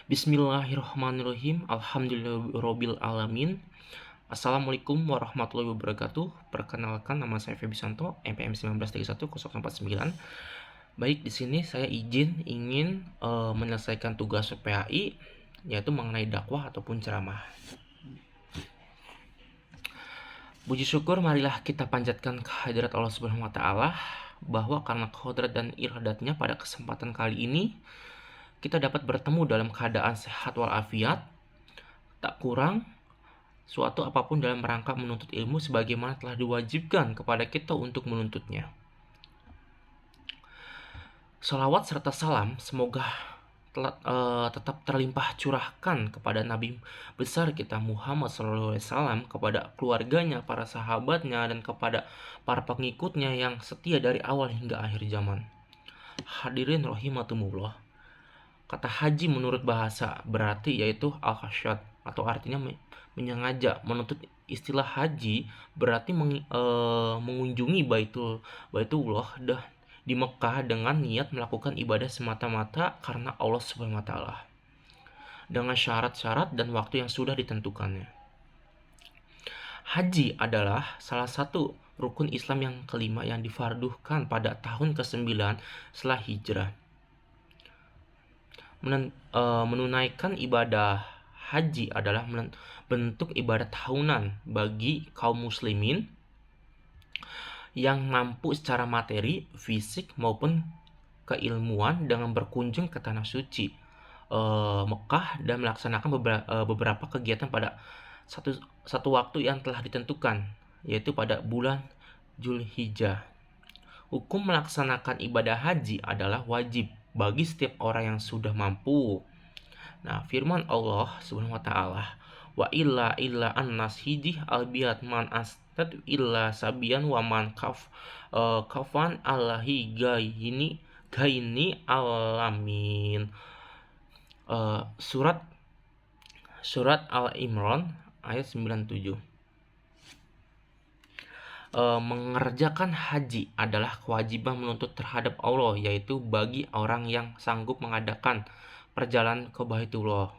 Bismillahirrahmanirrahim. Alhamdulillahirabbil alamin. Assalamualaikum warahmatullahi wabarakatuh. Perkenalkan, nama saya Feby Santo, NPM 1931049. Baik, di sini saya ingin menyelesaikan tugas PAI, yaitu mengenai dakwah ataupun ceramah. Puji syukur marilah kita panjatkan kehadirat Allah Subhanahu wa taala, bahwa karena kodrat dan iradatnya pada kesempatan kali ini kita dapat bertemu dalam keadaan sehat walafiat, tak kurang suatu apapun dalam rangka menuntut ilmu sebagaimana telah diwajibkan kepada kita untuk menuntutnya. Salawat serta salam semoga tetap terlimpah curahkan kepada Nabi besar kita Muhammad SAW, kepada keluarganya, para sahabatnya, dan kepada para pengikutnya yang setia dari awal hingga akhir zaman. Hadirin rahimakumullah. Kata haji menurut bahasa berarti yaitu al-qasad, atau artinya menyengaja. Menuntut istilah haji berarti mengunjungi Baitullah di Mekah dengan niat melakukan ibadah semata-mata karena Allah Subhanahu wa taala, dengan syarat-syarat dan waktu yang sudah ditentukannya. Haji adalah salah satu rukun Islam yang kelima yang difarduhkan pada tahun ke-9 setelah hijrah. Menunaikan ibadah haji adalah bentuk ibadah tahunan bagi kaum muslimin yang mampu secara materi, fisik maupun keilmuan dengan berkunjung ke tanah suci Mekah dan melaksanakan beberapa kegiatan pada satu waktu yang telah ditentukan, yaitu pada bulan Zulhijjah. Hukum melaksanakan ibadah haji adalah wajib bagi setiap orang yang sudah mampu. Nah, firman Allah Subhanahu wa taala, wa illa annas hidih albiyat man astad illa sabian wa man kafan allahi gaini alamin. Surat Al-Imran ayat 97. Mengerjakan haji adalah kewajiban menuntut terhadap Allah, yaitu bagi orang yang sanggup mengadakan perjalanan ke Baitullah.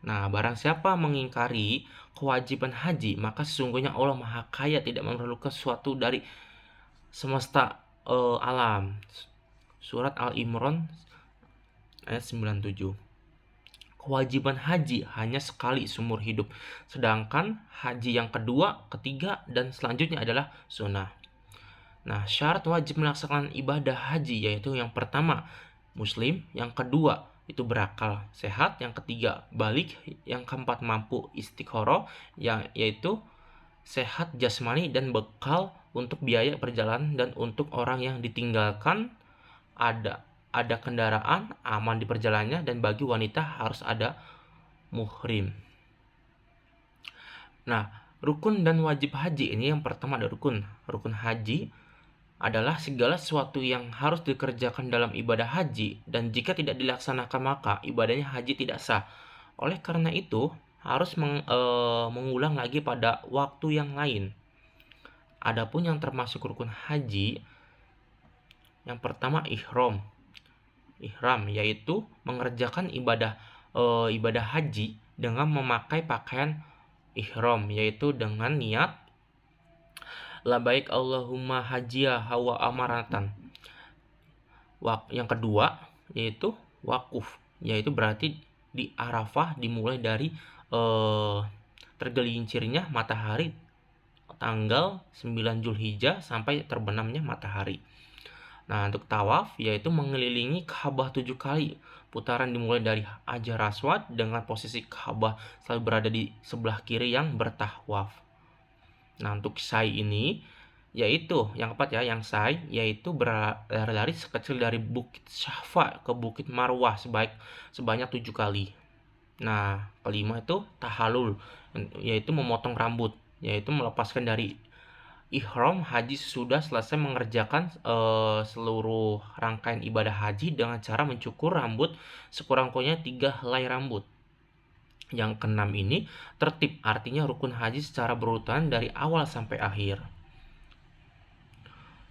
Nah, barang siapa mengingkari kewajiban haji, maka sesungguhnya Allah Maha Kaya, tidak memerlukan sesuatu dari semesta alam. Surat Al-Imran ayat 97. Kewajiban haji hanya sekali seumur hidup, sedangkan haji yang kedua, ketiga, dan selanjutnya adalah sunnah. Nah, syarat wajib melaksanakan ibadah haji yaitu yang pertama muslim, yang kedua itu berakal sehat, yang ketiga balik, yang keempat mampu istiqoroh, yaitu sehat jasmani dan bekal untuk biaya perjalanan, dan untuk orang yang ditinggalkan ada kendaraan aman di perjalanannya, dan bagi wanita harus ada muhrim. Nah, rukun dan wajib haji ini, yang pertama ada rukun haji adalah segala sesuatu yang harus dikerjakan dalam ibadah haji, dan jika tidak dilaksanakan maka ibadahnya haji tidak sah. Oleh karena itu harus mengulang lagi pada waktu yang lain. Adapun yang termasuk rukun haji, yang pertama ihram, yaitu mengerjakan ibadah haji dengan memakai pakaian ihram, yaitu dengan niat labaik Allahumma hajiyah wa amaratan. Yang kedua yaitu wakuf, yaitu berarti di Arafah dimulai dari tergelincirnya matahari tanggal 9 Zulhijjah sampai terbenamnya matahari. Nah, untuk tawaf yaitu mengelilingi Ka'bah 7 kali. Putaran dimulai dari Hajar Aswad dengan posisi Ka'bah selalu berada di sebelah kiri yang bertawaf. Nah, untuk sa'i ini yaitu yang keempat ya, yang sa'i yaitu berlari sekecil dari Bukit Syafa ke Bukit Marwah sebanyak 7 kali. Nah, kelima itu tahalul, yaitu memotong rambut, yaitu melepaskan dari ihram haji sudah selesai mengerjakan seluruh rangkaian ibadah haji dengan cara mencukur rambut sekurang-kurangnya 3 helai rambut. Yang keenam ini tertib, artinya rukun haji secara berurutan dari awal sampai akhir.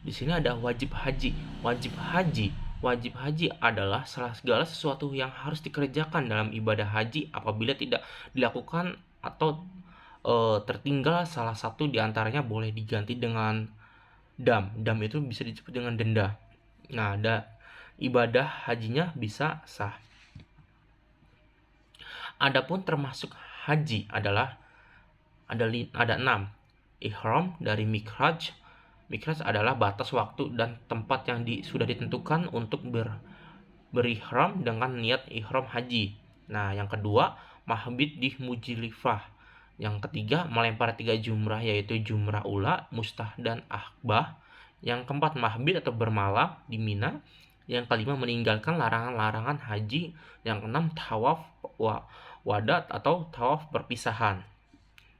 Di sini ada wajib haji. Wajib haji Wajib haji adalah segala sesuatu yang harus dikerjakan dalam ibadah haji apabila tidak dilakukan atau tertinggal salah satu di antaranya boleh diganti dengan dam. Dam itu bisa disebut dengan denda. Nah, ibadah hajinya bisa sah. Adapun termasuk haji adalah ada 6. Ihram dari mikraj. Mikraj adalah batas waktu dan tempat yang sudah ditentukan untuk berihram dengan niat ihram haji. Nah, yang kedua, mahbit di Muzdalifah. Yang ketiga, melempar 3 jumrah yaitu jumrah ula, mustah, dan akbah. Yang keempat, mahbit atau bermalam di Mina. Yang kelima, meninggalkan larangan-larangan haji. Yang keenam, tawaf wadat atau tawaf perpisahan.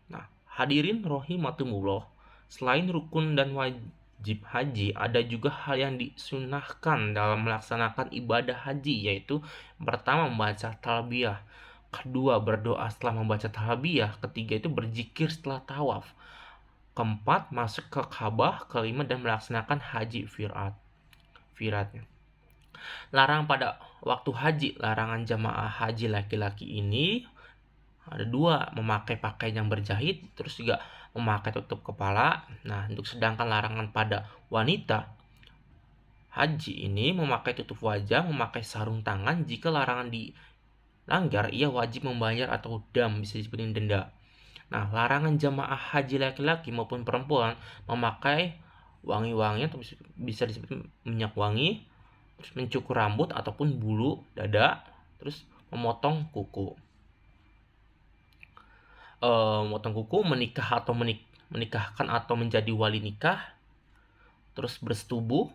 Nah, hadirin rahimakumullah, selain rukun dan wajib haji, ada juga hal yang disunahkan dalam melaksanakan ibadah haji, yaitu pertama, membaca talbiyah, kedua, berdoa setelah membaca talbiyah, ketiga itu berzikir setelah tawaf, keempat, masuk ke Ka'bah, kelima, dan melaksanakan haji firatnya. Larangan pada waktu haji, larangan jamaah haji laki-laki ini ada 2, memakai pakaian yang berjahit, terus juga memakai tutup kepala. Nah, untuk sedangkan larangan pada wanita haji ini memakai tutup wajah, memakai sarung tangan. Jika larangan dilanggar, ia wajib membayar atau dam, bisa disebutin denda. Nah, larangan jamaah haji laki-laki maupun perempuan memakai wangi-wangian, atau bisa disebut minyak wangi, terus mencukur rambut ataupun bulu dada, terus memotong kuku. Menikah atau menikahkan atau menjadi wali nikah, terus bersetubuh,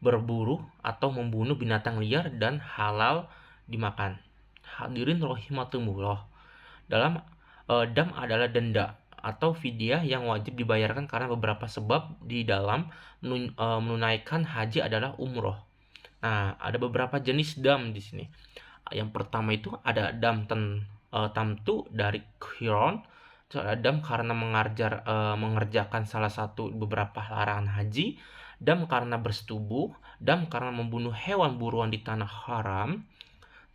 berburu atau membunuh binatang liar dan halal dimakan. Hadirin rahimakumullah, dalam dam adalah denda atau fidyah yang wajib dibayarkan karena beberapa sebab di dalam menunaikan haji adalah umroh. Nah, ada beberapa jenis dam di sini. Yang pertama itu ada dam tamtu dari qiron, ada dam karena mengerjakan salah satu beberapa larangan haji, dam karena bersetubuh, dam karena membunuh hewan buruan di tanah haram,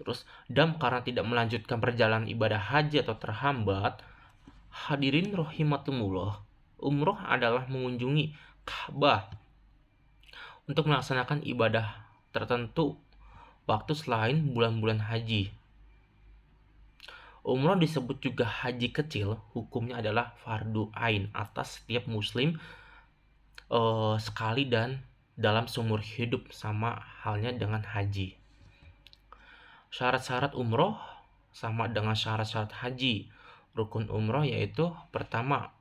terus dam karena tidak melanjutkan perjalanan ibadah haji atau terhambat. Hadirin rahimakumullah, umroh adalah mengunjungi Ka'bah untuk melaksanakan ibadah tertentu waktu selain bulan-bulan haji. Umroh disebut juga haji kecil, hukumnya adalah fardu ain atas setiap muslim sekali dan dalam seumur hidup, sama halnya dengan haji. Syarat-syarat umroh sama dengan syarat-syarat haji. Rukun umroh yaitu pertama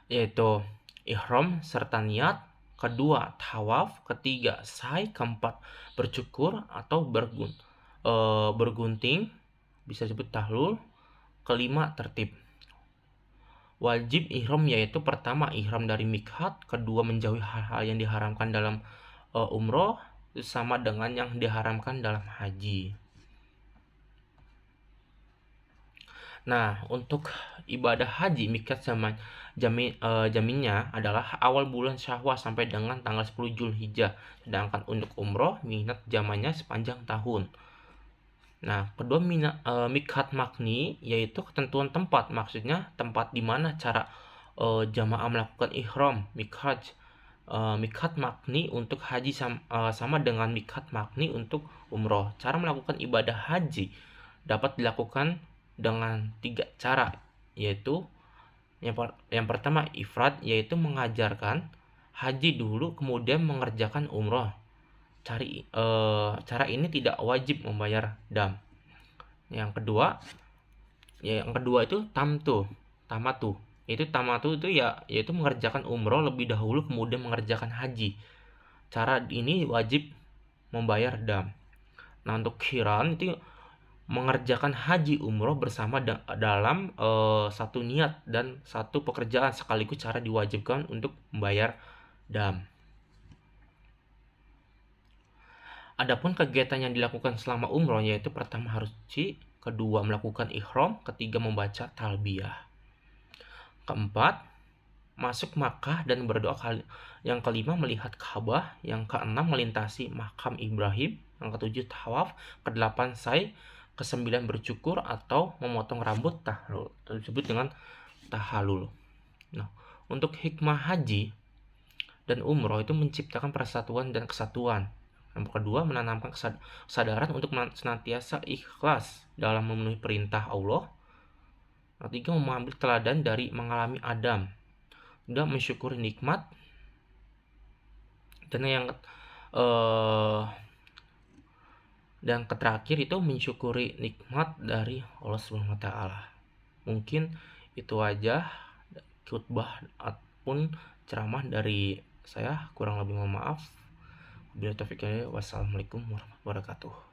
yaitu ihram serta niat, kedua tawaf, ketiga sa'i, keempat bercukur atau bergunting, bisa disebut tahlul, kelima tertib. Wajib ihram yaitu pertama ihram dari mikhat, kedua menjauhi hal-hal yang diharamkan dalam umroh, sama dengan yang diharamkan dalam haji. Nah, untuk ibadah haji mikhat jaminnya adalah awal bulan Syawal sampai dengan tanggal 10 Zulhijjah. Sedangkan untuk umroh mikhat zamannya sepanjang tahun. Nah, kedua mikhat makni yaitu ketentuan tempat, maksudnya tempat di mana cara jamaah melakukan ihram. Mikhat makni untuk haji sama dengan mikhat makni untuk umroh. Cara melakukan ibadah haji dapat dilakukan dengan 3 cara, yaitu yang pertama ifrad, yaitu mengajarkan haji dulu kemudian mengerjakan umroh. Cara ini tidak wajib membayar dam. Yang kedua itu tamatu. Tamatu itu yaitu mengerjakan umroh lebih dahulu kemudian mengerjakan haji. Cara ini wajib membayar dam. Nah, untuk qiran itu mengerjakan haji umroh bersama dalam satu niat dan satu pekerjaan sekaligus, cara diwajibkan untuk membayar dam. Adapun kegiatan yang dilakukan selama umroh yaitu pertama harus suci, kedua melakukan ihram, ketiga membaca talbiyah, keempat masuk Makkah dan berdoa kali. Yang kelima melihat Ka'bah, yang keenam melintasi makam Ibrahim, yang ketujuh tawaf, kedelapan sa'i, kesembilan bercukur atau memotong rambut tahlul. Tersebut dengan tahalul. Nah, untuk hikmah haji dan umroh itu menciptakan persatuan dan kesatuan. Yang kedua, menanamkan kesadaran untuk senantiasa ikhlas dalam memenuhi perintah Allah. Yang ketiga, mengambil teladan dari mengalami Adam dan mensyukuri nikmat. Dan yang terakhir itu mensyukuri nikmat dari Allah Subhanahu wa taala. Mungkin itu aja khutbah ataupun ceramah dari saya, kurang lebih mohon maaf. Wassalamualaikum warahmatullahi wabarakatuh.